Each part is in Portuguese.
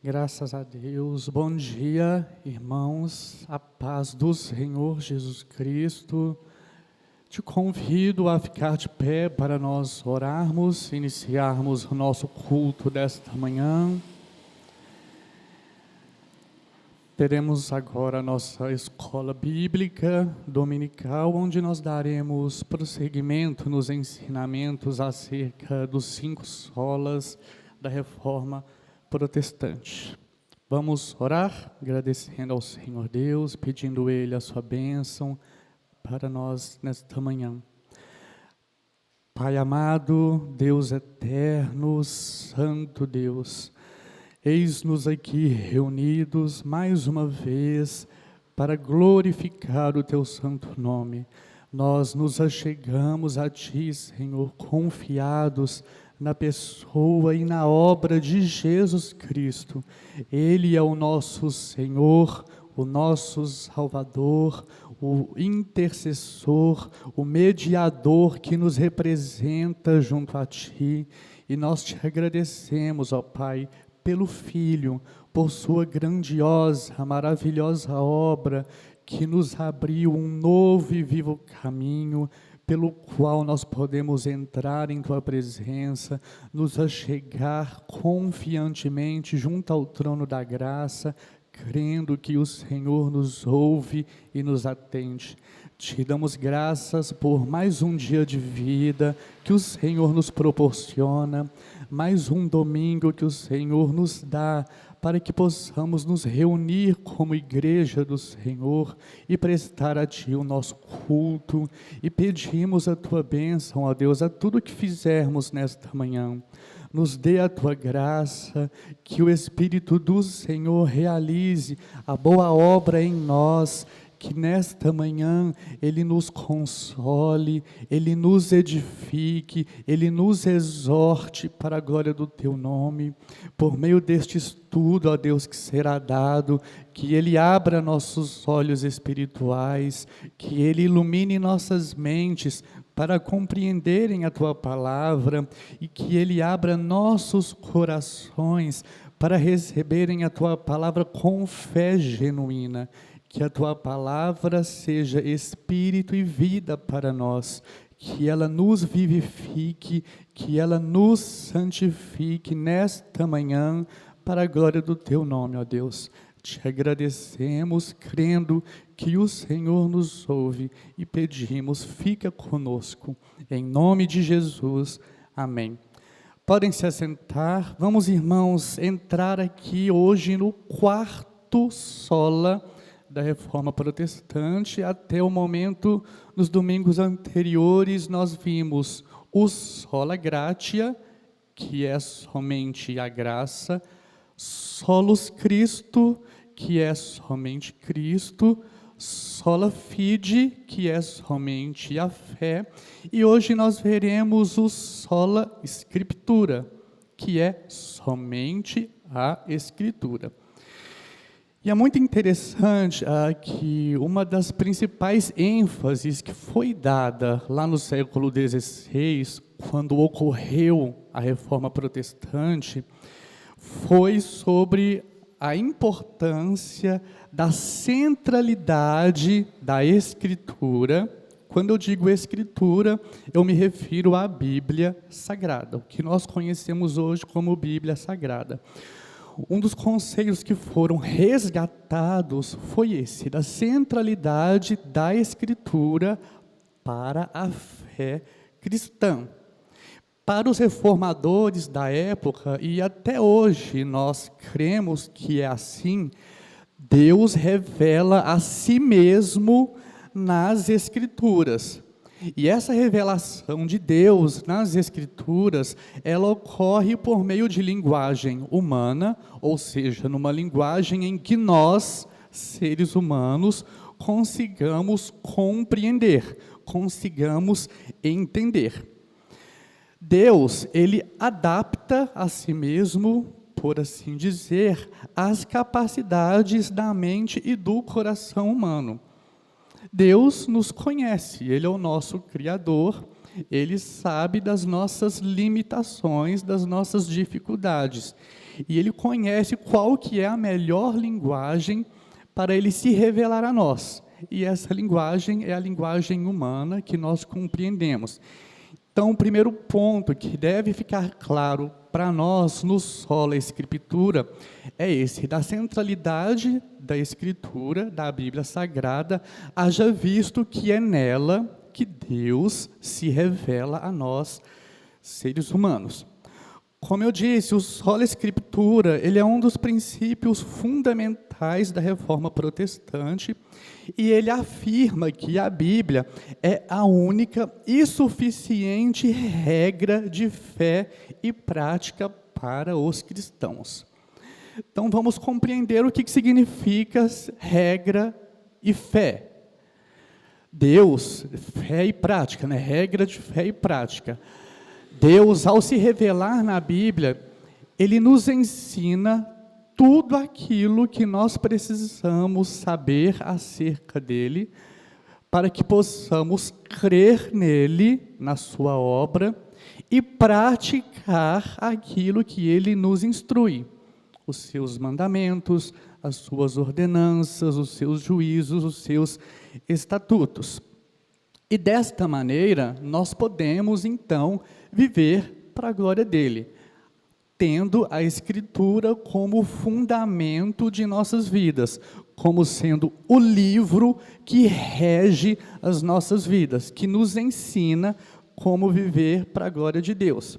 Graças a Deus. Bom dia, irmãos. A paz do Senhor Jesus Cristo. Te convido a ficar de pé para nós orarmos, iniciarmos o nosso culto desta manhã. Teremos agora a nossa escola bíblica dominical, onde nós daremos prosseguimento nos ensinamentos acerca dos 5 solas da Reforma Protestante. Vamos orar, agradecendo ao Senhor Deus, pedindo Ele a sua bênção para nós nesta manhã. Pai amado, Deus eterno, Santo Deus, eis-nos aqui reunidos mais uma vez para glorificar o Teu santo nome. Nós nos achegamos a Ti, Senhor, confiados na pessoa e na obra de Jesus Cristo. Ele é o nosso Senhor, o nosso Salvador, o intercessor, o mediador que nos representa junto a Ti. E nós Te agradecemos, ó Pai, pelo Filho, por Sua grandiosa, maravilhosa obra, que nos abriu um novo e vivo caminho, pelo qual nós podemos entrar em Tua presença, nos achegar confiantemente junto ao trono da graça, crendo que o Senhor nos ouve e nos atende. Te damos graças por mais um dia de vida que o Senhor nos proporciona, mais um domingo que o Senhor nos dá, para que possamos nos reunir como igreja do Senhor e prestar a Ti o nosso culto, e pedimos a Tua bênção, ó Deus, a tudo que fizermos nesta manhã. Nos dê a Tua graça, que o Espírito do Senhor realize a boa obra em nós, que nesta manhã Ele nos console, Ele nos edifique, Ele nos exorte para a glória do Teu nome. Por meio deste estudo, ó Deus, que será dado, que Ele abra nossos olhos espirituais, que Ele ilumine nossas mentes para compreenderem a Tua palavra, e que Ele abra nossos corações para receberem a Tua palavra com fé genuína. Que a Tua palavra seja espírito e vida para nós, que ela nos vivifique, que ela nos santifique nesta manhã, para a glória do Teu nome, ó Deus. Te agradecemos, crendo que o Senhor nos ouve, e pedimos, fica conosco, em nome de Jesus, amém. Podem se assentar. Vamos, irmãos, entrar aqui hoje no 4º sola da Reforma Protestante. Até o momento, nos domingos anteriores, nós vimos o sola gratia, que é somente a graça, solus Christo, que é somente Cristo, sola fide, que é somente a fé, e hoje nós veremos o sola scriptura, que é somente a Escritura. E é muito interessante que uma das principais ênfases que foi dada lá no século XVI, quando ocorreu a Reforma Protestante, foi sobre a importância da centralidade da Escritura. Quando eu digo Escritura, eu me refiro à Bíblia Sagrada, o que nós conhecemos hoje como Bíblia Sagrada. Um dos conceitos que foram resgatados foi esse, da centralidade da Escritura para a fé cristã. Para os reformadores da época, e até hoje nós cremos que é assim, Deus revela a si mesmo nas Escrituras. E essa revelação de Deus nas Escrituras, ela ocorre por meio de linguagem humana, ou seja, numa linguagem em que nós, seres humanos, consigamos compreender, consigamos entender. Deus, Ele adapta a si mesmo, por assim dizer, as capacidades da mente e do coração humano. Deus nos conhece, Ele é o nosso Criador, Ele sabe das nossas limitações, das nossas dificuldades. E Ele conhece qual que é a melhor linguagem para Ele se revelar a nós. E essa linguagem é a linguagem humana que nós compreendemos. Então, o primeiro ponto que deve ficar claro para nós no Sola Escritura é esse, da centralidade da Escritura, da Bíblia Sagrada, haja visto que é nela que Deus se revela a nós, seres humanos. Como eu disse, o Sola Escritura, ele é um dos princípios fundamentais da Reforma Protestante e ele afirma que a Bíblia é a única e suficiente regra de fé e prática para os cristãos. Então, vamos compreender o que significa regra e fé. Deus, fé e prática, né? Regra de fé e prática. Deus, ao se revelar na Bíblia, Ele nos ensina tudo aquilo que nós precisamos saber acerca dEle, para que possamos crer nele, na sua obra, e praticar aquilo que Ele nos instrui, os seus mandamentos, as suas ordenanças, os seus juízos, os seus estatutos. E desta maneira, nós podemos, então, viver para a glória dEle, tendo a Escritura como fundamento de nossas vidas, como sendo o livro que rege as nossas vidas, que nos ensina como viver para a glória de Deus.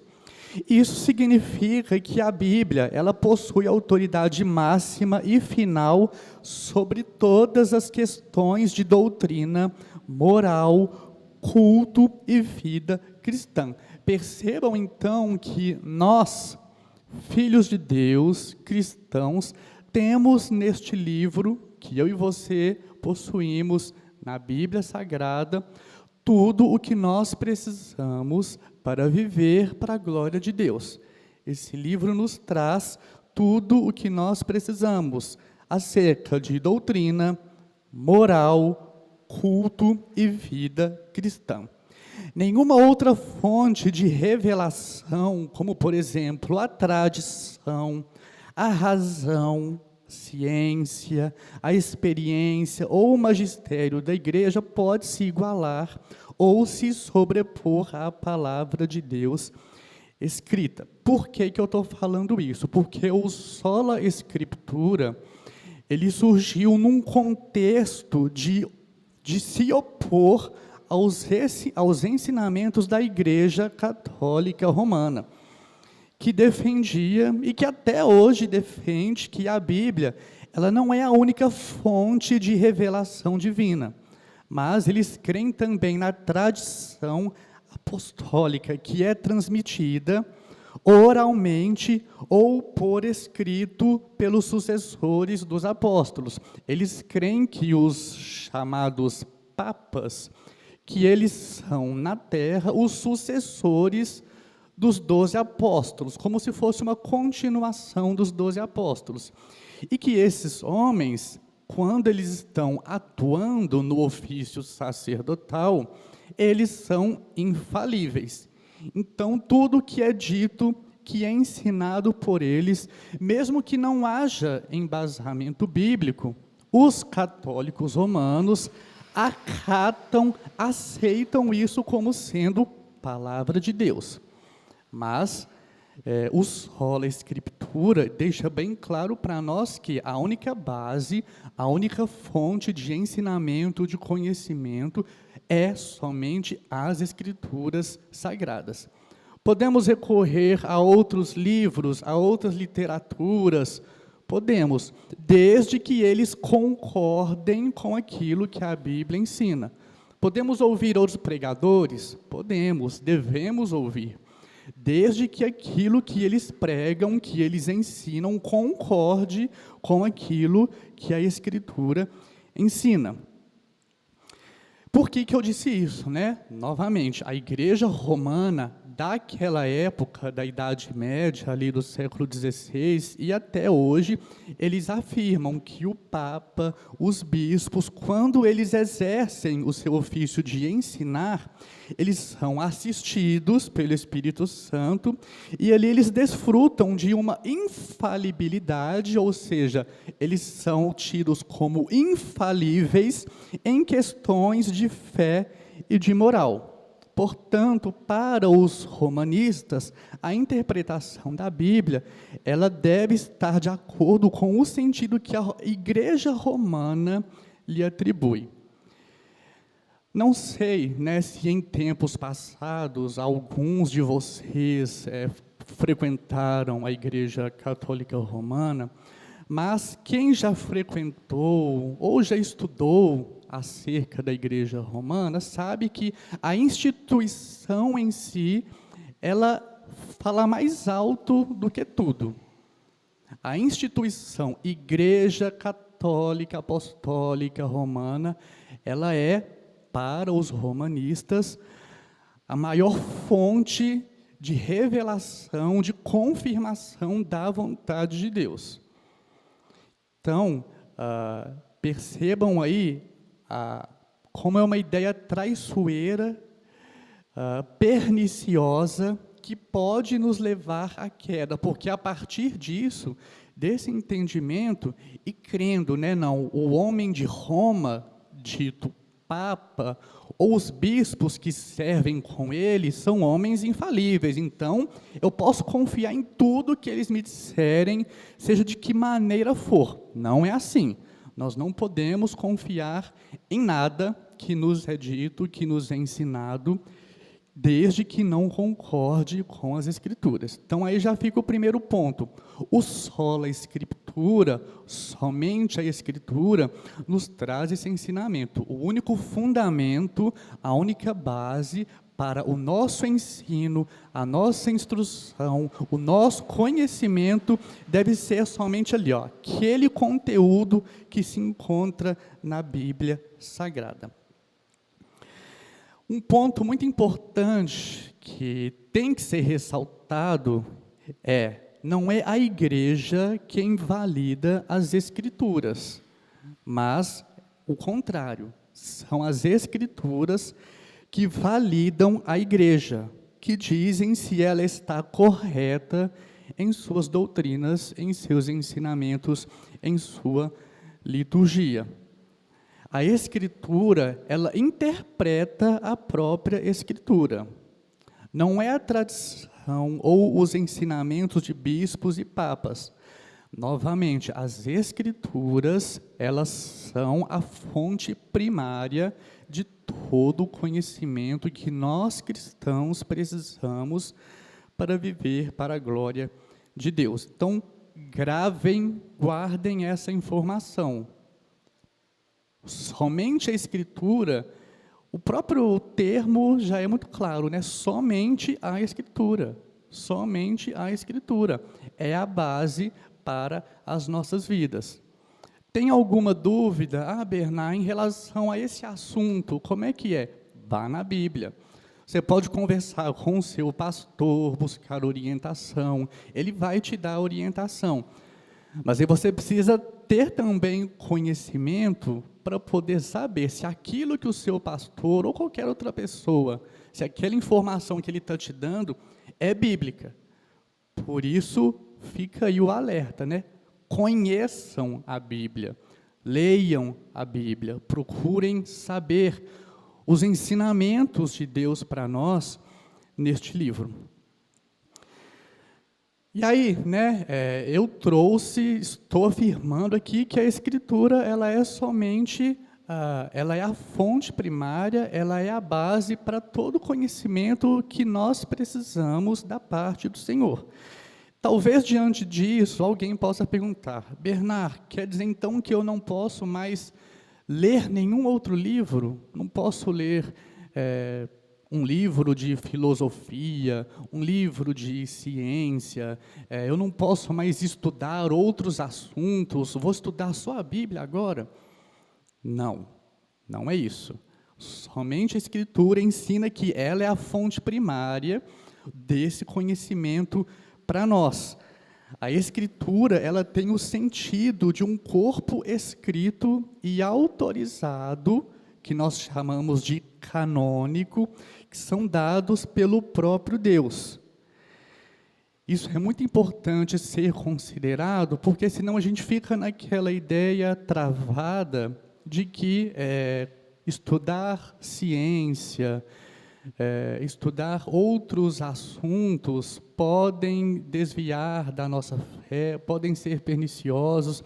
Isso significa que a Bíblia, ela possui autoridade máxima e final sobre todas as questões de doutrina, moral, culto e vida cristã. Percebam então que nós, filhos de Deus, cristãos, temos neste livro, que eu e você possuímos na Bíblia Sagrada, tudo o que nós precisamos para viver para a glória de Deus. Esse livro nos traz tudo o que nós precisamos acerca de doutrina, moral, culto e vida cristã. Nenhuma outra fonte de revelação, como por exemplo a tradição, a razão, ciência, a experiência ou o magistério da igreja pode se igualar ou se sobrepor à palavra de Deus escrita. Por que eu estou falando isso? Porque o Sola Escritura, ele surgiu num contexto de se opor aos ensinamentos da Igreja Católica Romana, que defendia, e que até hoje defende, que a Bíblia, ela não é a única fonte de revelação divina, mas eles creem também na tradição apostólica, que é transmitida oralmente ou por escrito pelos sucessores dos apóstolos. Eles creem que os chamados papas, que eles são na terra os sucessores dos 12 apóstolos, como se fosse uma continuação dos 12 apóstolos. E que esses homens, quando eles estão atuando no ofício sacerdotal, eles são infalíveis. Então, tudo que é dito, que é ensinado por eles, mesmo que não haja embasamento bíblico, os católicos romanos acatam, aceitam isso como sendo palavra de Deus. Mas o Sola Escritura deixa bem claro para nós que a única base, a única fonte de ensinamento, de conhecimento, é somente as Escrituras Sagradas. Podemos recorrer a outros livros, a outras literaturas, podemos, desde que eles concordem com aquilo que a Bíblia ensina. Podemos ouvir outros pregadores? Podemos, devemos ouvir, desde que aquilo que eles pregam, que eles ensinam, concorde com aquilo que a Escritura ensina. Por que eu disse isso, né? Novamente, a Igreja Romana daquela época, da Idade Média, ali do século XVI, e até hoje, eles afirmam que o Papa, os bispos, quando eles exercem o seu ofício de ensinar, eles são assistidos pelo Espírito Santo, e ali eles desfrutam de uma infalibilidade, ou seja, eles são tidos como infalíveis em questões de fé e de moral. Portanto, para os romanistas, a interpretação da Bíblia, ela deve estar de acordo com o sentido que a Igreja Romana lhe atribui. Não sei, né, se em tempos passados alguns de vocês frequentaram a Igreja Católica Romana, mas quem já frequentou ou já estudou acerca da Igreja Romana sabe que a instituição em si, ela fala mais alto do que tudo. A instituição Igreja Católica Apostólica Romana, ela é, para os romanistas, a maior fonte de revelação, de confirmação da vontade de Deus. Então, percebam aí como é uma ideia traiçoeira, perniciosa, que pode nos levar à queda, porque a partir disso, desse entendimento, e crendo, né, não, o homem de Roma, dito Papa, ou os bispos que servem com ele, são homens infalíveis, então eu posso confiar em tudo que eles me disserem, seja de que maneira for. Não é assim. Nós não podemos confiar em nada que nos é dito, que nos é ensinado, desde que não concorde com as Escrituras. Então, aí já fica o primeiro ponto. O sola Escritura, somente a Escritura, nos traz esse ensinamento. O único fundamento, a única base para o nosso ensino, a nossa instrução, o nosso conhecimento, deve ser somente ali, ó, aquele conteúdo que se encontra na Bíblia Sagrada. Um ponto muito importante que tem que ser ressaltado não é a igreja que invalida as Escrituras, mas o contrário, são as Escrituras que validam a igreja, que dizem se ela está correta em suas doutrinas, em seus ensinamentos, em sua liturgia. A Escritura, ela interpreta a própria Escritura. Não é a tradição ou os ensinamentos de bispos e papas. Novamente, as Escrituras, elas são a fonte primária de todo o conhecimento que nós cristãos precisamos para viver para a glória de Deus. Então, guardem essa informação. Somente a Escritura, o próprio termo já é muito claro, né? Somente a Escritura. Somente a Escritura é a base para as nossas vidas. Tem alguma dúvida? Bernard, em relação a esse assunto, como é que é? Vá na Bíblia. Você pode conversar com o seu pastor, buscar orientação, ele vai te dar orientação. Mas aí você precisa ter também conhecimento para poder saber se aquilo que o seu pastor ou qualquer outra pessoa, se aquela informação que ele está te dando é bíblica. Por isso, fica aí o alerta, né? Conheçam a Bíblia, leiam a Bíblia, procurem saber os ensinamentos de Deus para nós neste livro. E aí, né, estou afirmando aqui que a Escritura, ela é somente, ela é a fonte primária, ela é a base para todo o conhecimento que nós precisamos da parte do Senhor. Talvez, diante disso, alguém possa perguntar, Bernard, quer dizer então que eu não posso mais ler nenhum outro livro? Não posso ler um livro de filosofia, um livro de ciência, eu não posso mais estudar outros assuntos, vou estudar só a Bíblia agora? Não, não é isso. Somente a Escritura ensina que ela é a fonte primária, desse conhecimento para nós. A Escritura, ela tem o sentido de um corpo escrito e autorizado, que nós chamamos de canônico, que são dados pelo próprio Deus. Isso é muito importante ser considerado, porque senão a gente fica naquela ideia travada de que estudar ciência, estudar outros assuntos podem desviar da nossa fé, podem ser perniciosos.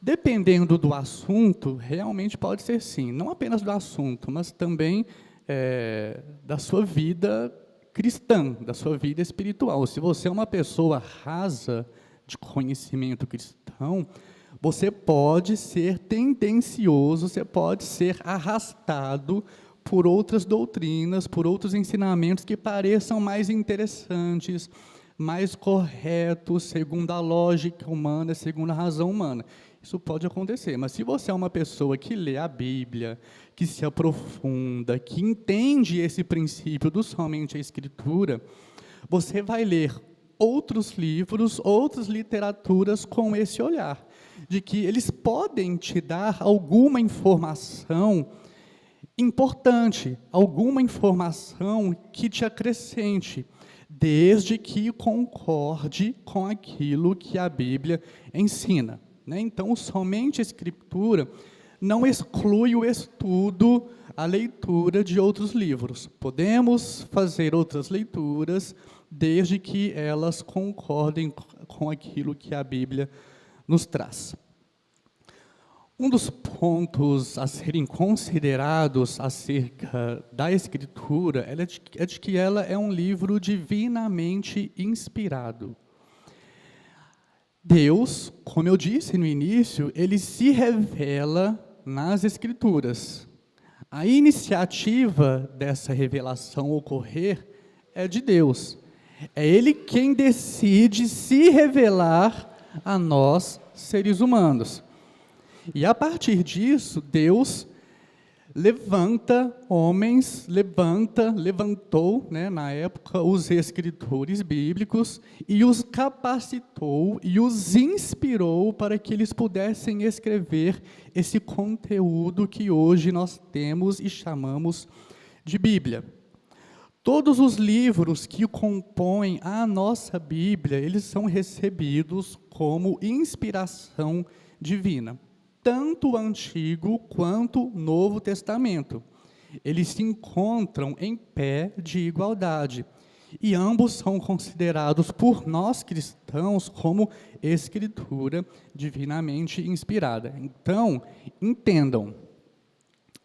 Dependendo do assunto, realmente pode ser sim, não apenas do assunto, mas também da sua vida cristã, da sua vida espiritual. Se você é uma pessoa rasa de conhecimento cristão, você pode ser tendencioso, você pode ser arrastado por outras doutrinas, por outros ensinamentos que pareçam mais interessantes, mais corretos, segundo a lógica humana, segundo a razão humana. Isso pode acontecer, mas se você é uma pessoa que lê a Bíblia, que se aprofunda, que entende esse princípio do somente a Escritura, você vai ler outros livros, outras literaturas com esse olhar, de que eles podem te dar alguma informação importante, alguma informação que te acrescente, desde que concorde com aquilo que a Bíblia ensina. Então, somente a Escritura não exclui o estudo, a leitura de outros livros. Podemos fazer outras leituras, desde que elas concordem com aquilo que a Bíblia nos traz. Um dos pontos a serem considerados acerca da Escritura é de que ela é um livro divinamente inspirado. Deus, como eu disse no início, ele se revela nas Escrituras. A iniciativa dessa revelação ocorrer é de Deus. É Ele quem decide se revelar a nós, seres humanos. E a partir disso, Deus levanta homens, levantou, na época, os escritores bíblicos e os capacitou e os inspirou para que eles pudessem escrever esse conteúdo que hoje nós temos e chamamos de Bíblia. Todos os livros que compõem a nossa Bíblia, eles são recebidos como inspiração divina. Tanto o Antigo quanto o Novo Testamento. Eles se encontram em pé de igualdade. E ambos são considerados por nós cristãos como Escritura divinamente inspirada. Então, entendam,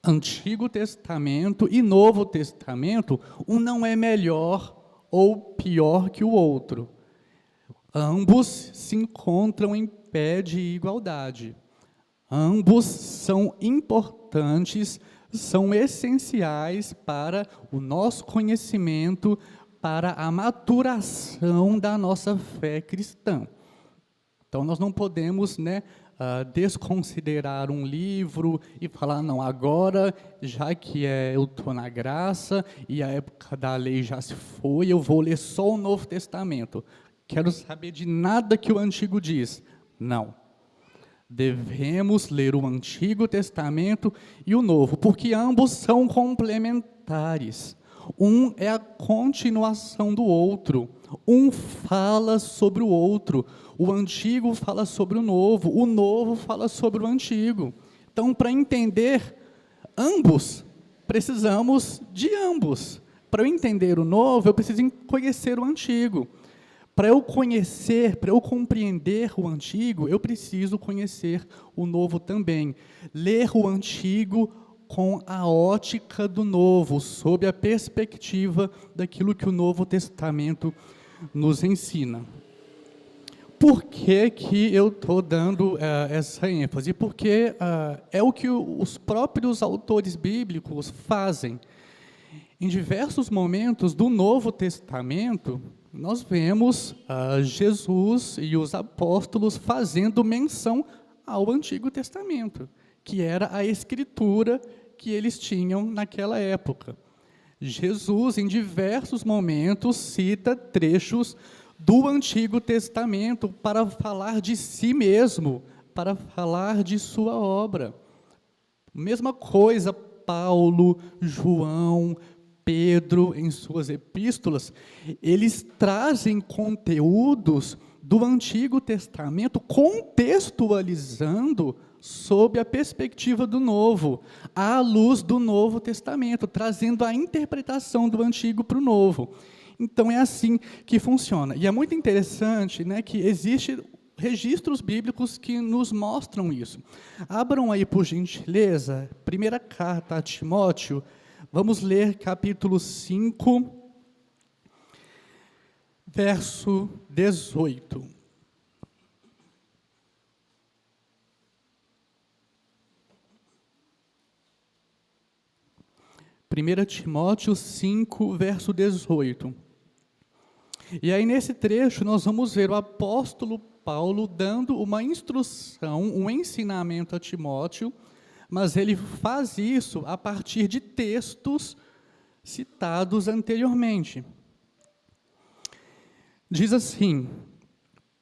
Antigo Testamento e Novo Testamento, um não é melhor ou pior que o outro. Ambos se encontram em pé de igualdade. Ambos são importantes, são essenciais para o nosso conhecimento, para a maturação da nossa fé cristã. Então, nós não podemos desconsiderar um livro e falar, não, agora, já que eu estou na graça e a época da lei já se foi, eu vou ler só o Novo Testamento. Quero saber de nada que o Antigo diz. Não. Devemos ler o Antigo Testamento e o Novo, porque ambos são complementares. Um é a continuação do outro. Um fala sobre o outro. O Antigo fala sobre o Novo fala sobre o Antigo. Então, para entender ambos, precisamos de ambos. Para eu entender o Novo, eu preciso conhecer o Antigo. Para eu conhecer, para eu compreender o Antigo, eu preciso conhecer o Novo também. Ler o Antigo com a ótica do Novo, sob a perspectiva daquilo que o Novo Testamento nos ensina. Por que eu estou dando essa ênfase? Porque é o que os próprios autores bíblicos fazem. Em diversos momentos do Novo Testamento, nós vemos Jesus e os apóstolos fazendo menção ao Antigo Testamento, que era a escritura que eles tinham naquela época. Jesus, em diversos momentos, cita trechos do Antigo Testamento para falar de si mesmo, para falar de sua obra. Mesma coisa, Paulo, João, Pedro, em suas epístolas, eles trazem conteúdos do Antigo Testamento, contextualizando sob a perspectiva do Novo, à luz do Novo Testamento, trazendo a interpretação do Antigo para o Novo. Então, é assim que funciona. E é muito interessante, né, que existem registros bíblicos que nos mostram isso. Abram aí, por gentileza, primeira carta a Timóteo, vamos ler capítulo 5, verso 18. 1 Timóteo 5, verso 18. E aí, nesse trecho, nós vamos ver o apóstolo Paulo dando uma instrução, um ensinamento a Timóteo, mas ele faz isso a partir de textos citados anteriormente. Diz assim: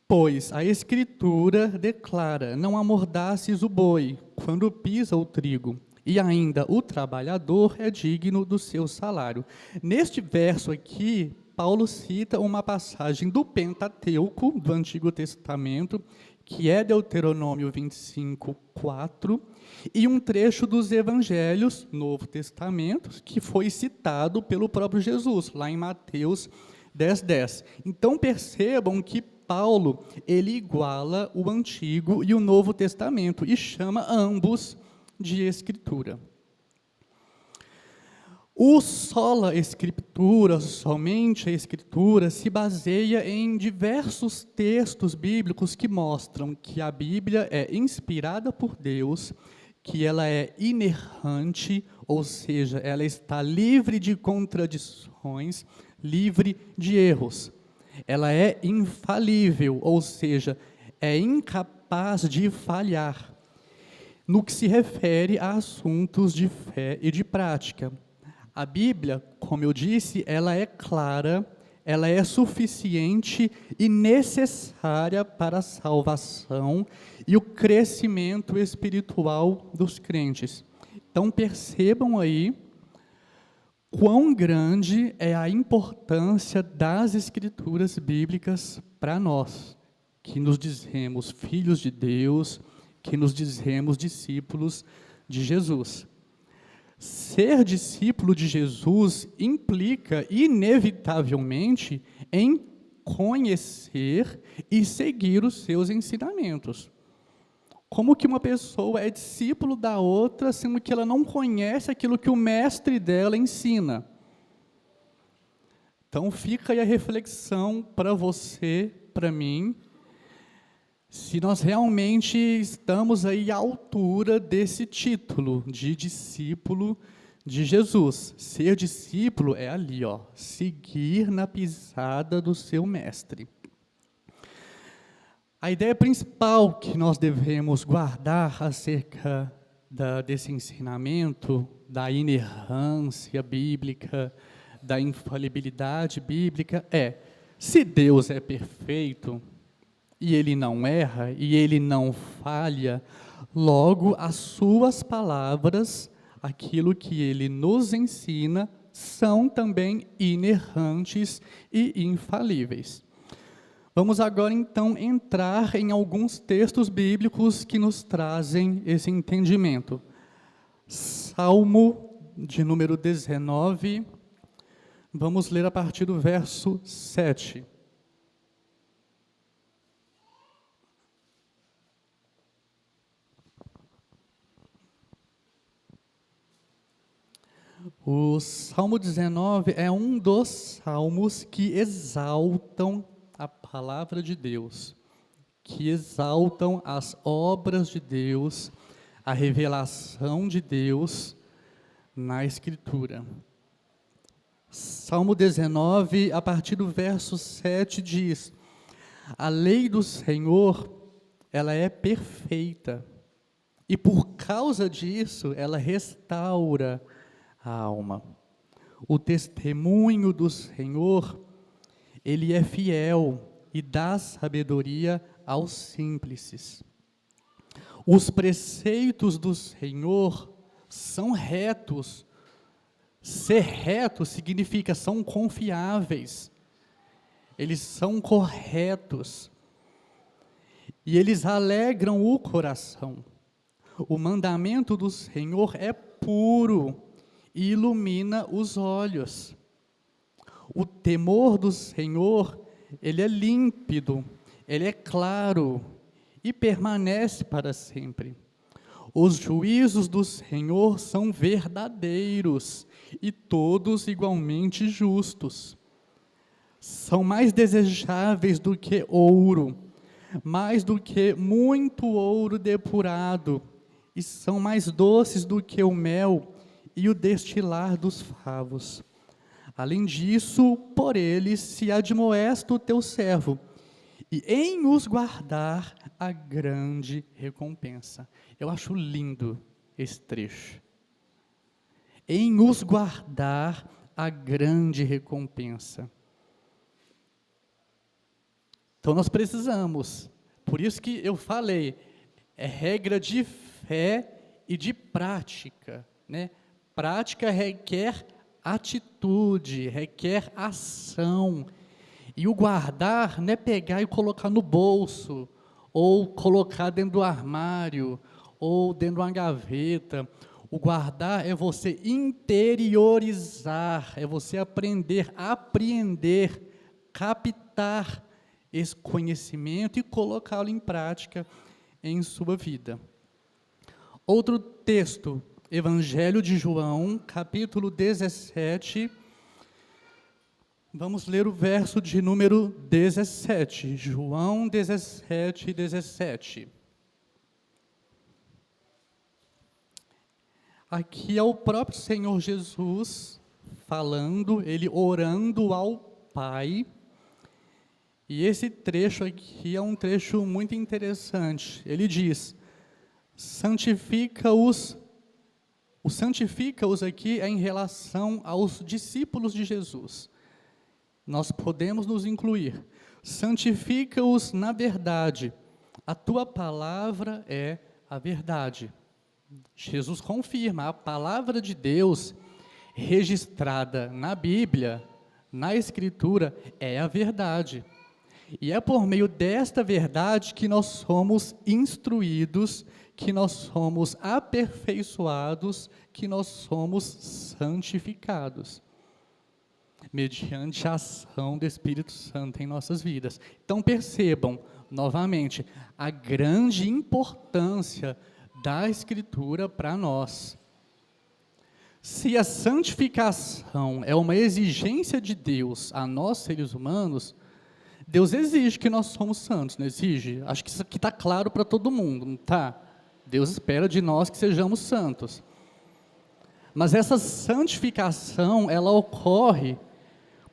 pois a Escritura declara, não amordaces o boi quando pisa o trigo, e ainda o trabalhador é digno do seu salário. Neste verso aqui, Paulo cita uma passagem do Pentateuco, do Antigo Testamento, que é Deuteronômio 25, 4, e um trecho dos Evangelhos, Novo Testamento, que foi citado pelo próprio Jesus, lá em Mateus 10, 10. Então, percebam que Paulo, ele iguala o Antigo e o Novo Testamento, e chama ambos de Escritura. O sola Escritura, somente a Escritura, se baseia em diversos textos bíblicos que mostram que a Bíblia é inspirada por Deus, que ela é inerrante, ou seja, ela está livre de contradições, livre de erros. Ela é infalível, ou seja, é incapaz de falhar, no que se refere a assuntos de fé e de prática. A Bíblia, como eu disse, ela é clara, ela é suficiente e necessária para a salvação e o crescimento espiritual dos crentes. Então, percebam aí quão grande é a importância das Escrituras bíblicas para nós, que nos dizemos filhos de Deus, que nos dizemos discípulos de Jesus. Ser discípulo de Jesus implica, inevitavelmente, em conhecer e seguir os seus ensinamentos. Como que uma pessoa é discípulo da outra, sendo que ela não conhece aquilo que o mestre dela ensina? Então, fica aí a reflexão para você, para mim, se nós realmente estamos aí à altura desse título de discípulo de Jesus. Ser discípulo é ali, ó, seguir na pisada do seu mestre. A ideia principal que nós devemos guardar acerca desse ensinamento, da inerrância bíblica, da infalibilidade bíblica, é: se Deus é perfeito, e Ele não erra, e Ele não falha, logo as suas palavras, aquilo que Ele nos ensina, são também inerrantes e infalíveis. Vamos agora, então, entrar em alguns textos bíblicos que nos trazem esse entendimento. Salmo de número 19, vamos ler a partir do verso 7. O Salmo 19 é um dos salmos que exaltam a palavra de Deus, que exaltam as obras de Deus, a revelação de Deus na Escritura. Salmo 19, a partir do verso 7, diz: a lei do Senhor, ela é perfeita, e por causa disso, ela restaura a alma. O testemunho do Senhor, ele é fiel e dá sabedoria aos simples. Os preceitos do Senhor são retos. Ser reto significa são confiáveis. Eles são corretos. E eles alegram o coração. O mandamento do Senhor é puro e ilumina os olhos. O temor do Senhor, ele é límpido, ele é claro e permanece para sempre. Os juízos do Senhor são verdadeiros e todos igualmente justos. São mais desejáveis do que ouro, mais do que muito ouro depurado, e são mais doces do que o mel e o destilar dos favos. Além disso, por eles se admoesta o teu servo, e em os guardar a grande recompensa. Eu acho lindo esse trecho. Em os guardar a grande recompensa. Então nós precisamos, por isso que eu falei, é regra de fé e de prática, né? Prática requer atitude, requer ação. E o guardar não é pegar e colocar no bolso, ou colocar dentro do armário, ou dentro de uma gaveta. O guardar é você interiorizar, é você aprender, apreender, captar esse conhecimento e colocá-lo em prática em sua vida. Outro texto, Evangelho de João, capítulo 17, vamos ler o verso de número 17, João 17, 17. Aqui é o próprio Senhor Jesus falando, ele orando ao Pai. E esse trecho aqui é um trecho muito interessante. Ele diz, santifica-os aqui é em relação aos discípulos de Jesus. Nós podemos nos incluir. Santifica-os na verdade. A tua palavra é a verdade. Jesus confirma, a palavra de Deus registrada na Bíblia, na Escritura, é a verdade. E é por meio desta verdade que nós somos instruídos, que nós somos aperfeiçoados, que nós somos santificados, mediante a ação do Espírito Santo em nossas vidas. Então percebam, novamente, a grande importância da Escritura para nós. Se a santificação é uma exigência de Deus a nós, seres humanos, Deus exige que nós somos santos, não exige? Acho que isso aqui está claro para todo mundo, não está? Deus espera de nós que sejamos santos. Mas essa santificação, ela ocorre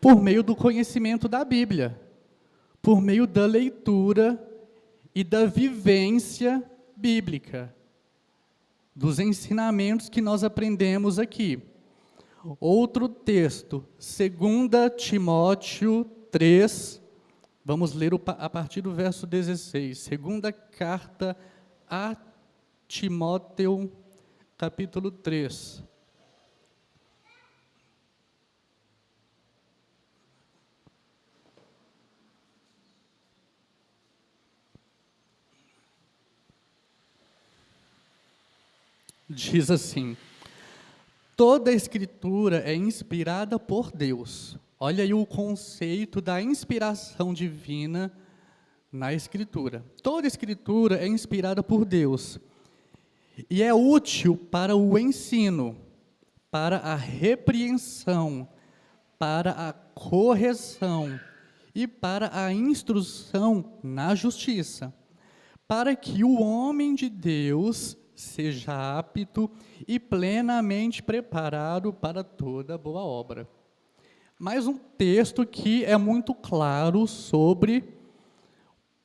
por meio do conhecimento da Bíblia, por meio da leitura e da vivência bíblica, dos ensinamentos que nós aprendemos aqui. Outro texto, 2 Timóteo 3, vamos ler a partir do verso 16. Segunda carta a Timóteo, capítulo 3. Diz assim, toda a Escritura é inspirada por Deus. Olha aí o conceito da inspiração divina na Escritura. Toda a Escritura é inspirada por Deus e é útil para o ensino, para a repreensão, para a correção e para a instrução na justiça, para que o homem de Deus seja apto e plenamente preparado para toda boa obra. Mais um texto que é muito claro sobre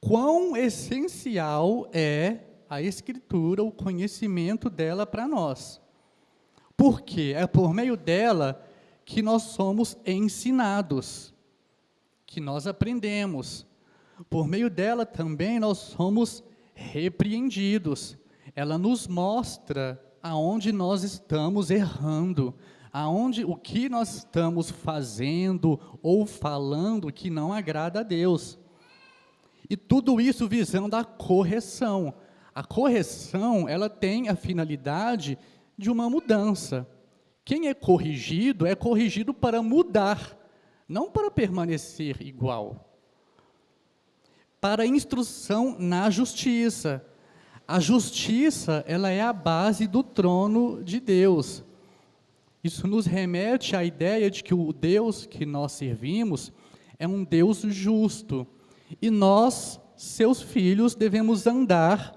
quão essencial é a Escritura, o conhecimento dela para nós. Porque é por meio dela que nós somos ensinados, que nós aprendemos. Por meio dela também nós somos repreendidos. Ela nos mostra aonde nós estamos errando, o que nós estamos fazendo ou falando que não agrada a Deus. E tudo isso visando a correção. A correção, ela tem a finalidade de uma mudança. Quem é corrigido para mudar, não para permanecer igual. Para instrução na justiça. A justiça, ela é a base do trono de Deus. Isso nos remete à ideia de que o Deus que nós servimos é um Deus justo. E nós, seus filhos, devemos andar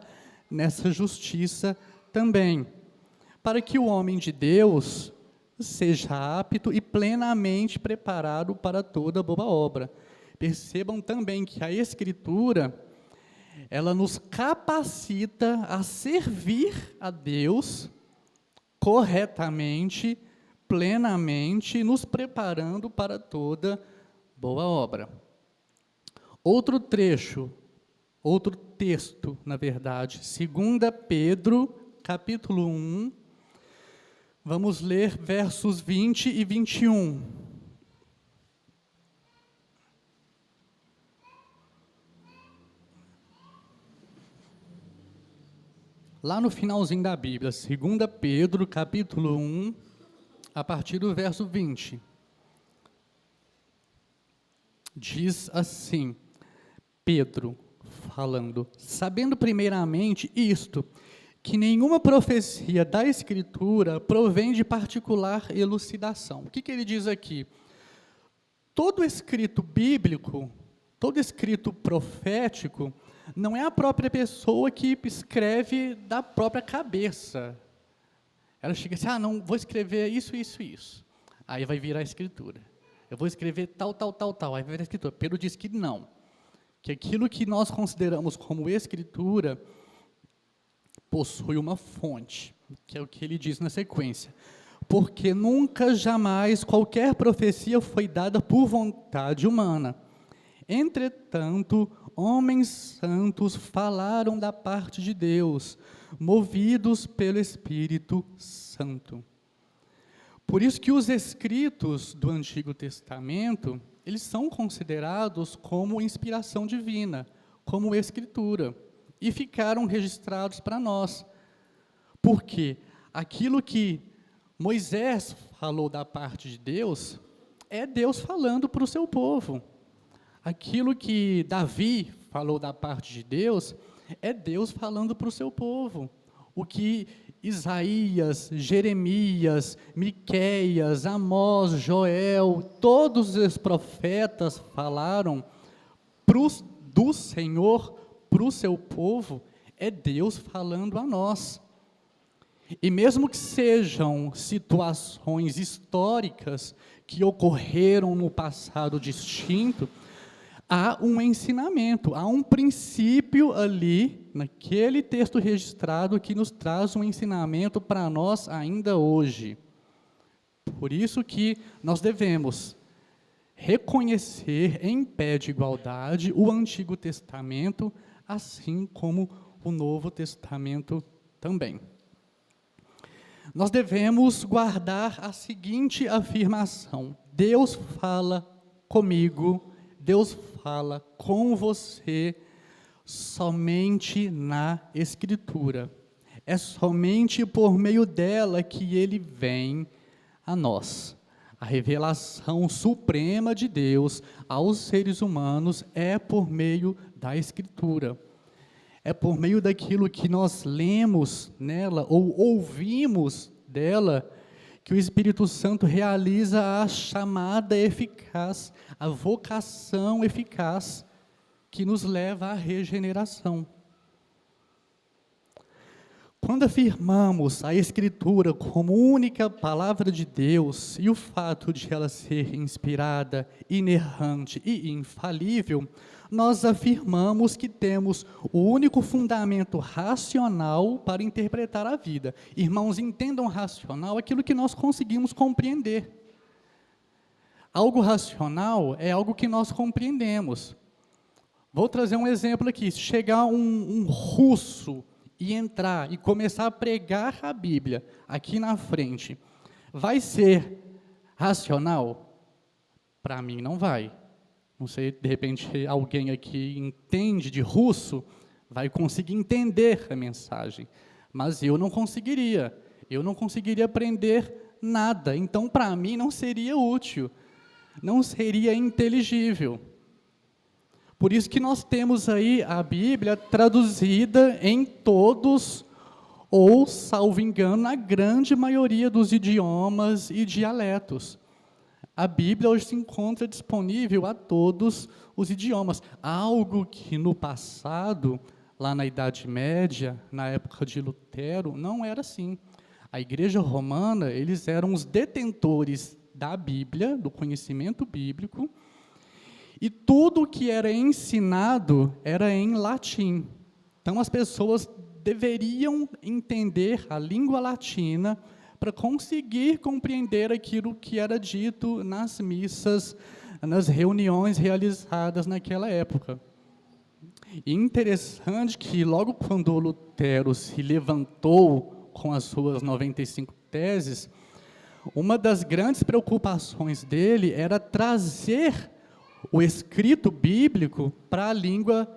nessa justiça também, para que o homem de Deus seja apto e plenamente preparado para toda boa obra. Percebam também que a Escritura, ela nos capacita a servir a Deus corretamente, plenamente, nos preparando para toda boa obra. Outro texto, na verdade, 2 Pedro, capítulo 1, vamos ler versos 20 e 21. Lá no finalzinho da Bíblia, 2 Pedro, capítulo 1, a partir do verso 20. Diz assim, Pedro falando: sabendo primeiramente isto, que nenhuma profecia da Escritura provém de particular elucidação. O que ele diz aqui? Todo escrito bíblico, todo escrito profético, não é a própria pessoa que escreve da própria cabeça. Ela chega assim, não, vou escrever isso, isso, isso. Aí vai virar a Escritura. Eu vou escrever tal, aí vai virar a Escritura. Pedro diz que não. Que aquilo que nós consideramos como Escritura possui uma fonte, que é o que ele diz na sequência. Porque nunca, jamais, qualquer profecia foi dada por vontade humana. Entretanto, homens santos falaram da parte de Deus, movidos pelo Espírito Santo. Por isso que os escritos do Antigo Testamento, eles são considerados como inspiração divina, como Escritura, e ficaram registrados para nós. Porque aquilo que Moisés falou da parte de Deus, é Deus falando para o seu povo. Aquilo que Davi falou da parte de Deus, é Deus falando para o seu povo. O que Isaías, Jeremias, Miqueias, Amós, Joel, todos os profetas falaram do Senhor para o seu povo, é Deus falando a nós. E mesmo que sejam situações históricas que ocorreram no passado distinto, há um ensinamento, há um princípio ali, naquele texto registrado, que nos traz um ensinamento para nós ainda hoje. Por isso que nós devemos reconhecer em pé de igualdade o Antigo Testamento, assim como o Novo Testamento também. Nós devemos guardar a seguinte afirmação: Deus fala comigo, Deus fala com você somente na Escritura. É somente por meio dela que ele vem a nós. A revelação suprema de Deus aos seres humanos é por meio da Escritura. É por meio daquilo que nós lemos nela ou ouvimos dela que o Espírito Santo realiza a chamada eficaz, a vocação eficaz que nos leva à regeneração. Quando afirmamos a Escritura como única palavra de Deus e o fato de ela ser inspirada, inerrante e infalível, nós afirmamos que temos o único fundamento racional para interpretar a vida. Irmãos, entendam racional aquilo que nós conseguimos compreender. Algo racional é algo que nós compreendemos. Vou trazer um exemplo aqui. Se chegar um russo e entrar e começar a pregar a Bíblia aqui na frente, vai ser racional? Para mim não vai. Não sei, de repente alguém aqui entende de russo, vai conseguir entender a mensagem, mas eu não conseguiria. Eu não conseguiria aprender nada. Então, para mim, não seria útil, não seria inteligível. Por isso que nós temos aí a Bíblia traduzida em todos, ou, salvo engano, na grande maioria dos idiomas e dialetos. A Bíblia hoje se encontra disponível a todos os idiomas. Algo que no passado, lá na Idade Média, na época de Lutero, não era assim. A Igreja Romana, eles eram os detentores da Bíblia, do conhecimento bíblico, e tudo o que era ensinado era em latim. Então, as pessoas deveriam entender a língua latina para conseguir compreender aquilo que era dito nas missas, nas reuniões realizadas naquela época. E interessante que logo quando Lutero se levantou com as suas 95 teses, uma das grandes preocupações dele era trazer o escrito bíblico para a língua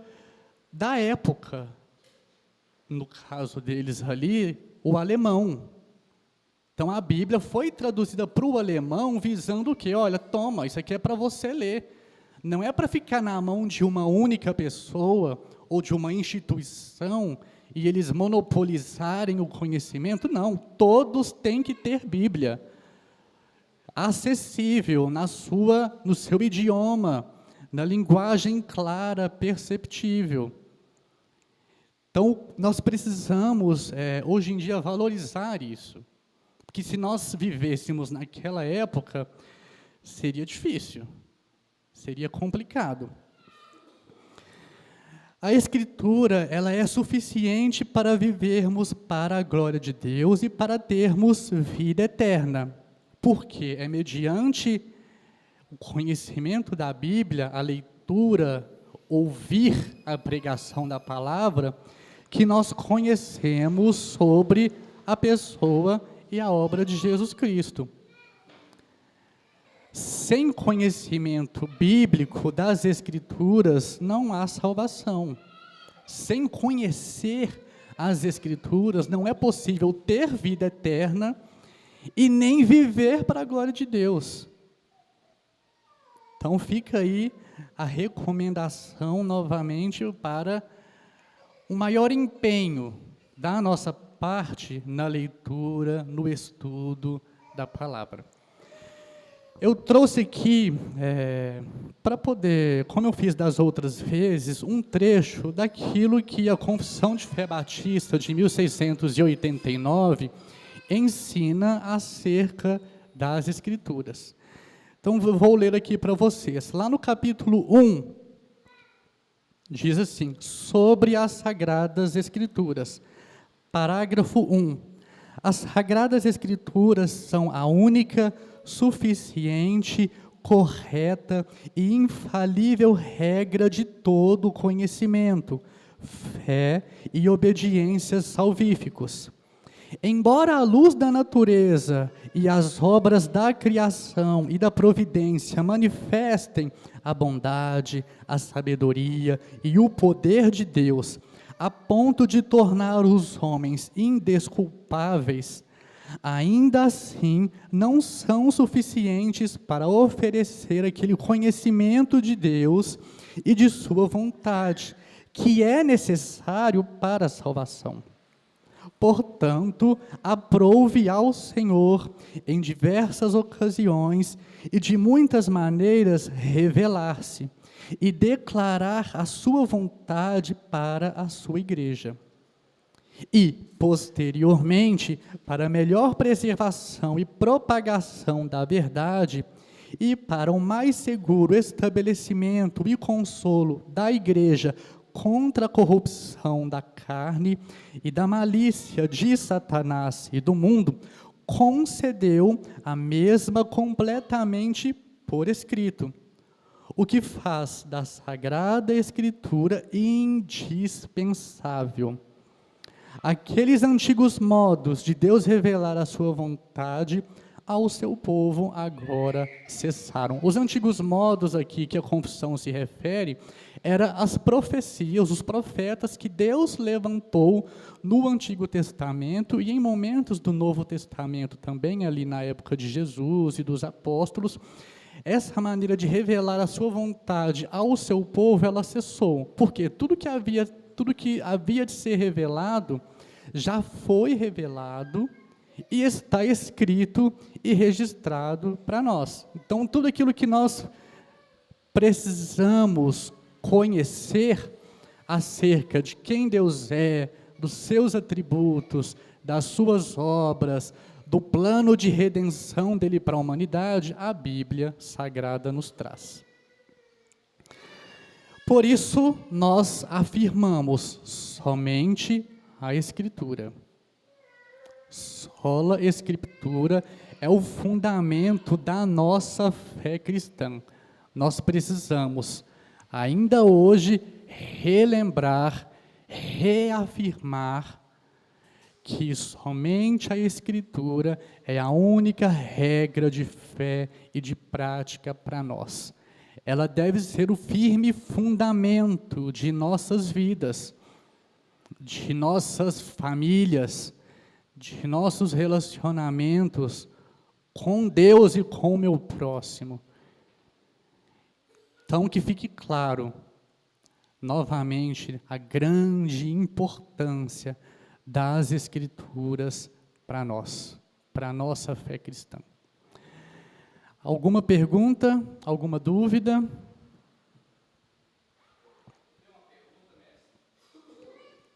da época. No caso deles ali, o alemão. Então, a Bíblia foi traduzida para o alemão visando o quê? Olha, toma, isso aqui é para você ler. Não é para ficar na mão de uma única pessoa ou de uma instituição e eles monopolizarem o conhecimento. Não, todos têm que ter Bíblia. Acessível, no seu idioma, na linguagem clara, perceptível. Então, nós precisamos, hoje em dia, valorizar isso. Porque se nós vivêssemos naquela época, seria difícil, seria complicado. A Escritura, ela é suficiente para vivermos para a glória de Deus e para termos vida eterna. Porque é mediante o conhecimento da Bíblia, a leitura, ouvir a pregação da palavra, que nós conhecemos sobre a pessoa e a obra de Jesus Cristo. Sem conhecimento bíblico das Escrituras, não há salvação. Sem conhecer as Escrituras, não é possível ter vida eterna e nem viver para a glória de Deus. Então fica aí a recomendação novamente para um maior empenho da nossa parte na leitura, no estudo da palavra. Eu trouxe aqui, para poder, como eu fiz das outras vezes, um trecho daquilo que a Confissão de Fé Batista de 1689 ensina acerca das Escrituras. Então, eu vou ler aqui para vocês. Lá no capítulo 1, diz assim, sobre as Sagradas Escrituras. Parágrafo 1. As Sagradas Escrituras são a única, suficiente, correta e infalível regra de todo conhecimento, fé e obediência salvíficos. Embora a luz da natureza e as obras da criação e da providência manifestem a bondade, a sabedoria e o poder de Deus, a ponto de tornar os homens indesculpáveis, ainda assim não são suficientes para oferecer aquele conhecimento de Deus e de sua vontade, que é necessário para a salvação. Portanto, aprove ao Senhor, em diversas ocasiões e de muitas maneiras, revelar-se e declarar a sua vontade para a sua igreja. E, posteriormente, para melhor preservação e propagação da verdade e para um mais seguro estabelecimento e consolo da igreja contra a corrupção da carne e da malícia de Satanás e do mundo, concedeu a mesma completamente por escrito, o que faz da Sagrada Escritura indispensável. Aqueles antigos modos de Deus revelar a sua vontade ao seu povo agora cessaram. Os antigos modos aqui que a confissão se refere eram as profecias, os profetas que Deus levantou no Antigo Testamento e em momentos do Novo Testamento também, ali na época de Jesus e dos apóstolos. Essa maneira de revelar a sua vontade ao seu povo, ela cessou. Porque tudo que havia de ser revelado, já foi revelado e está escrito e registrado para nós. Então, tudo aquilo que nós precisamos conhecer acerca de quem Deus é, dos seus atributos, das suas obras, do plano de redenção dele para a humanidade, a Bíblia Sagrada nos traz. Por isso, nós afirmamos somente a Escritura. Sola Escritura é o fundamento da nossa fé cristã. Nós precisamos, ainda hoje, relembrar, reafirmar que somente a Escritura é a única regra de fé e de prática para nós. Ela deve ser o firme fundamento de nossas vidas, de nossas famílias, de nossos relacionamentos com Deus e com o meu próximo. Então, que fique claro, novamente, a grande importância das Escrituras para nós, para a nossa fé cristã. Alguma pergunta? Alguma dúvida?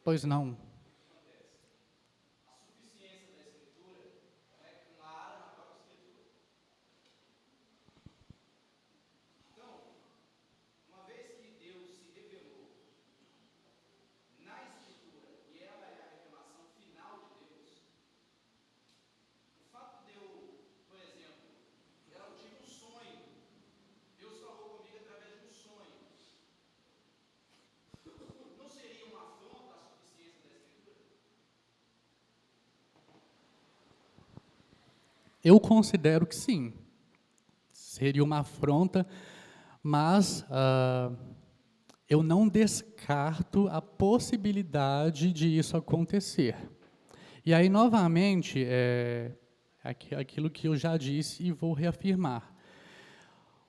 Pois não. Eu considero que sim, seria uma afronta, mas eu não descarto a possibilidade de isso acontecer. E aí, novamente, aquilo que eu já disse e vou reafirmar.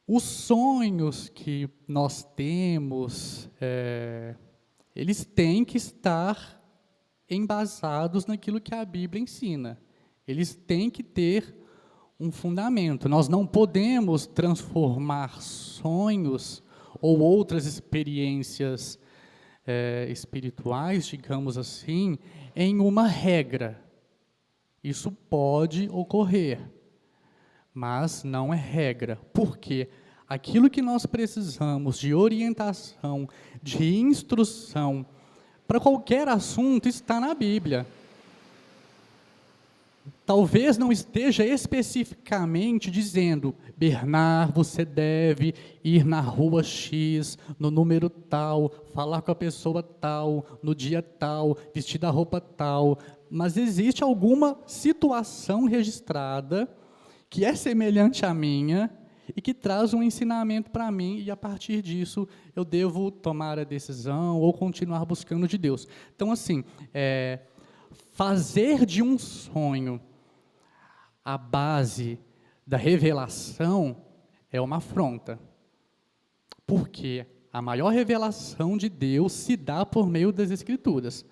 Os sonhos que nós temos, eles têm que estar embasados naquilo que a Bíblia ensina. Eles têm que ter um fundamento. Nós não podemos transformar sonhos ou outras experiências espirituais, digamos assim, em uma regra. Isso pode ocorrer, mas não é regra. Por quê? Aquilo que nós precisamos de orientação, de instrução, para qualquer assunto está na Bíblia. Talvez não esteja especificamente dizendo, Bernard, você deve ir na rua X, no número tal, falar com a pessoa tal, no dia tal, vestir da roupa tal, mas existe alguma situação registrada que é semelhante à minha e que traz um ensinamento para mim, e a partir disso eu devo tomar a decisão ou continuar buscando de Deus. Então, assim, fazer de um sonho a base da revelação é uma afronta. Porque a maior revelação de Deus se dá por meio das Escrituras.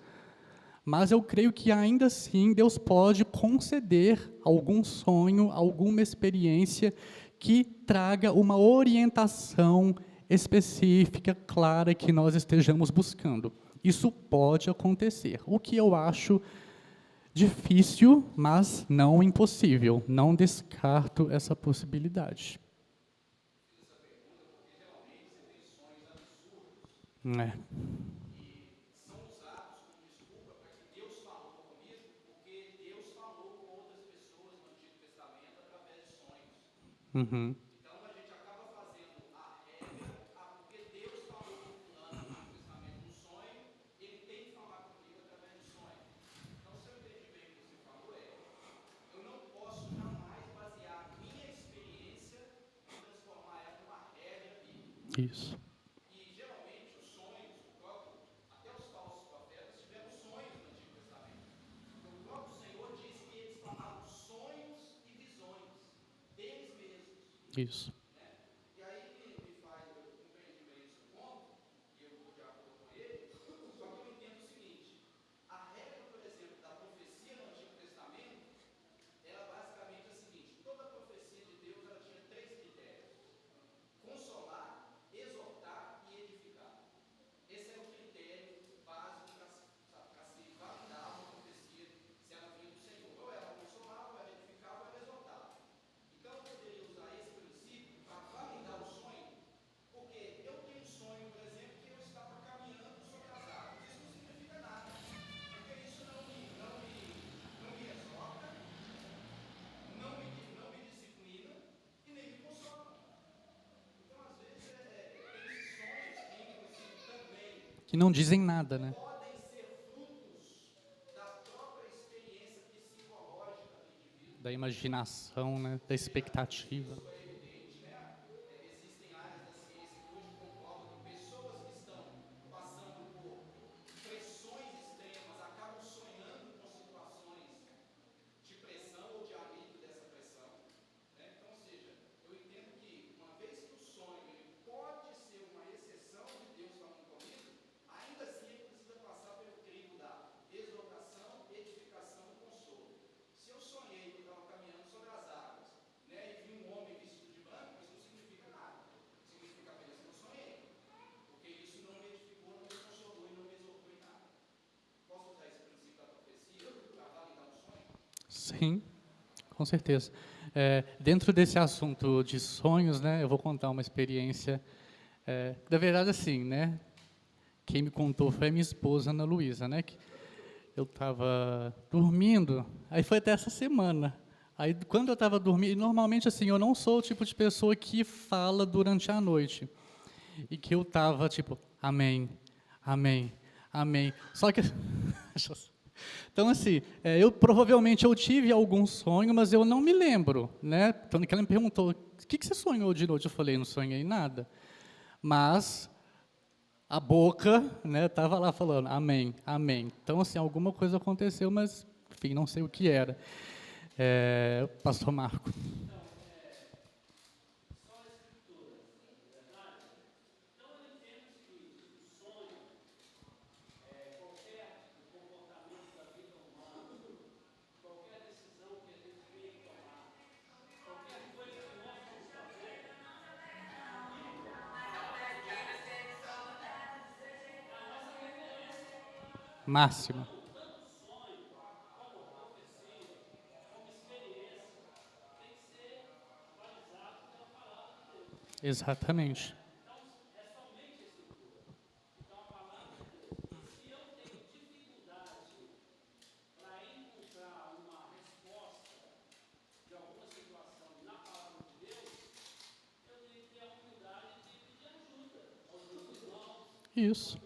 Mas eu creio que ainda assim Deus pode conceder algum sonho, alguma experiência que traga uma orientação específica, clara, que nós estejamos buscando. Isso pode acontecer. O que eu acho difícil, mas não impossível. Não descarto essa possibilidade. É. São usados como desculpa para que Deus falou comigo, porque Deus falou com outras pessoas no Antigo Testamento através de sonhos. Uhum. Então a gente acaba Isso. E geralmente os sonhos, até os falsos profetas tiveram sonhos no Antigo Testamento. O próprio Senhor diz que eles falavam sonhos e visões deles mesmos. Isso. E aí me faz, eu compreendi bem esse ponto, e eu estou de acordo com ele, só que eu entendo o seguinte: a regra, por exemplo, da profecia no Antigo Testamento, era basicamente a seguinte: toda a profecia de Deus ela tinha três critérios: consolar, exortar e edificar. Esse era o critério básico para se validar uma profecia, se ela vinha do Senhor. Ou ela consolava, ou ela edificava, ou ela exortava. Então eu poderia usar esse princípio para validar o sonho, porque eu tenho um sonho, por exemplo, que eu estava caminhando sobre as águas. Isso não significa nada, porque isso não me exorta, não me disciplina e nem me consola. Então, às vezes, tem esses sonhos que, inclusive, também Que não dizem nada, né? podem ser frutos da própria experiência psicológica do indivíduo. Da imaginação, né? Da expectativa. Isso é evidente, né? Existem áreas da ciência que hoje comprovam que pessoas que estão passando por pressões extremas acabam sonhando com situações de pressão ou de alívio dessa pressão, né? Então, ou seja, eu entendo que uma vez que o sonho ele pode ser uma exceção de Deus falando comigo, ainda assim ele precisa passar pelo crivo da exortação, edificação e consolo. Se eu sonhei que eu estava caminhando sobre as águas, né, e vi um homem vestido de branco, isso não significa nada. Significa apenas que eu sonhei, porque isso não me edificou, não me consolou e não me exortou em nada. Posso usar esse princípio da profecia para validar um sonho? Sim, com certeza. Dentro desse assunto de sonhos, né? Eu vou contar uma experiência. Na verdade, assim, né? Quem me contou foi a minha esposa, Ana Luísa, né? Que eu estava dormindo, aí foi até essa semana. Aí, quando eu estava dormindo, normalmente, assim, eu não sou o tipo de pessoa que fala durante a noite. E que eu estava, tipo, amém, amém, amém. Só que... Então, assim, provavelmente eu tive algum sonho, mas eu não me lembro, né? Então, que ela me perguntou, o que você sonhou de noite? Eu falei, não sonhei nada. Mas a boca, né, estava lá falando, amém, amém. Então, assim, alguma coisa aconteceu, mas, enfim, não sei o que era. Pastor Marco. Máxima. Exatamente. Isso.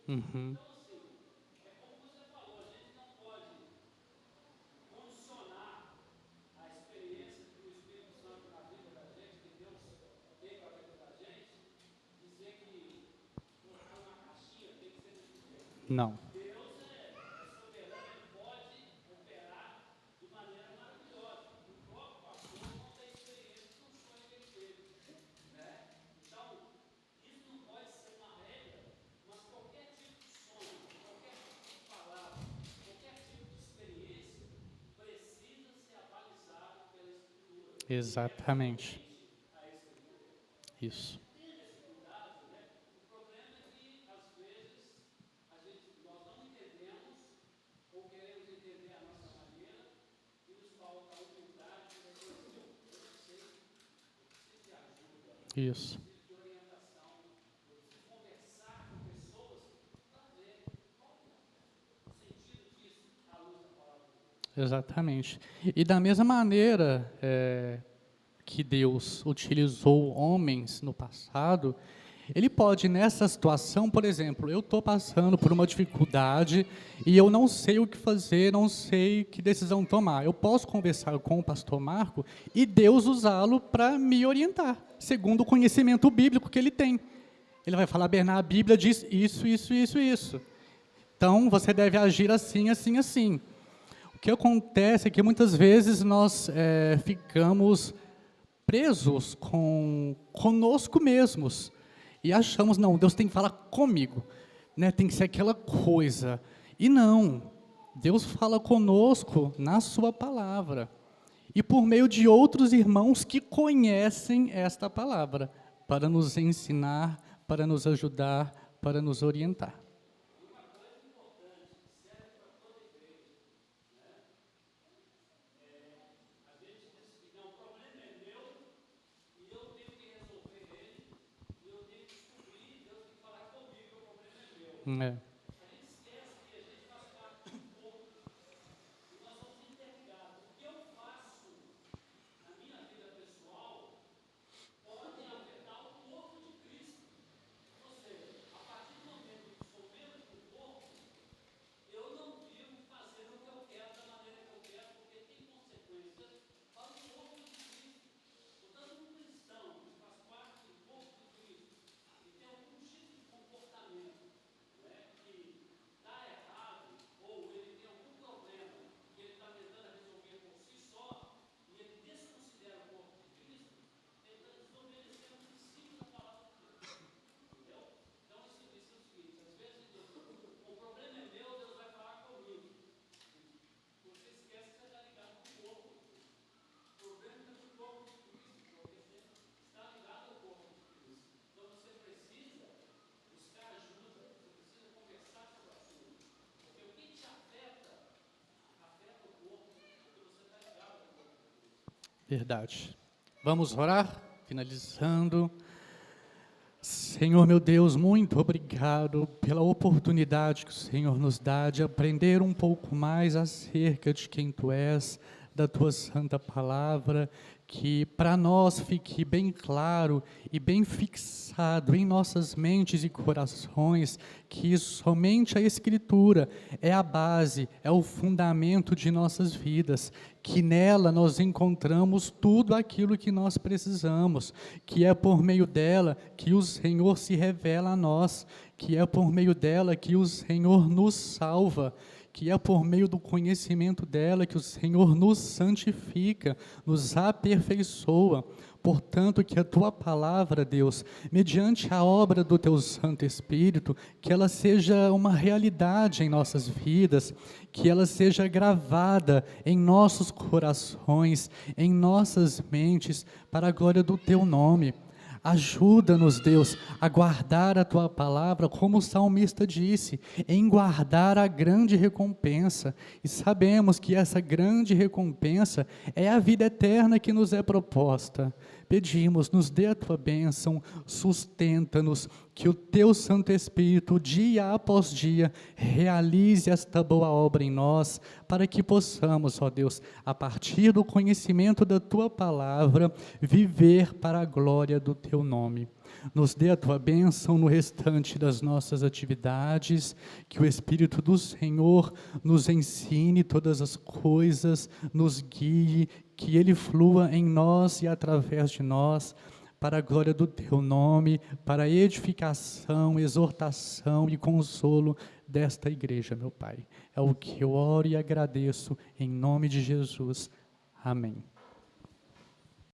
Uhum. Não. Exatamente. Isso. Isso. Exatamente. E da mesma maneira que Deus utilizou homens no passado, Ele pode, nessa situação, por exemplo, eu estou passando por uma dificuldade e eu não sei o que fazer, não sei que decisão tomar. Eu posso conversar com o pastor Marco e Deus usá-lo para me orientar, segundo o conhecimento bíblico que ele tem. Ele vai falar, Bernardo, a Bíblia diz isso, isso, isso, isso. Então, você deve agir assim, assim, assim. O que acontece é que muitas vezes nós ficamos presos conosco mesmos e achamos, não, Deus tem que falar comigo, né? Tem que ser aquela coisa. E não, Deus fala conosco na sua palavra e por meio de outros irmãos que conhecem esta palavra, para nos ensinar, para nos ajudar, para nos orientar. É. Verdade. Vamos orar? Finalizando. Senhor meu Deus, muito obrigado pela oportunidade que o Senhor nos dá de aprender um pouco mais acerca de quem Tu és, da Tua santa palavra, que para nós fique bem claro e bem fixado em nossas mentes e corações que somente a Escritura é a base, é o fundamento de nossas vidas, que nela nós encontramos tudo aquilo que nós precisamos, que é por meio dela que o Senhor se revela a nós, que é por meio dela que o Senhor nos salva, que é por meio do conhecimento dela que o Senhor nos santifica, nos aperfeiçoa. Portanto, que a Tua palavra, Deus, mediante a obra do Teu Santo Espírito, que ela seja uma realidade em nossas vidas, que ela seja gravada em nossos corações, em nossas mentes, para a glória do Teu nome. Ajuda-nos, Deus, a guardar a Tua palavra, como o salmista disse, em guardar a grande recompensa. E sabemos que essa grande recompensa é a vida eterna que nos é proposta. Pedimos, nos dê a Tua bênção, sustenta-nos, que o Teu Santo Espírito, dia após dia, realize esta boa obra em nós, para que possamos, ó Deus, a partir do conhecimento da Tua palavra, viver para a glória do Teu nome. Nos dê a Tua bênção no restante das nossas atividades, que o Espírito do Senhor nos ensine todas as coisas, nos guie, que Ele flua em nós e através de nós, para a glória do Teu nome, para a edificação, exortação e consolo desta igreja, meu Pai. É o que eu oro e agradeço, em nome de Jesus. Amém.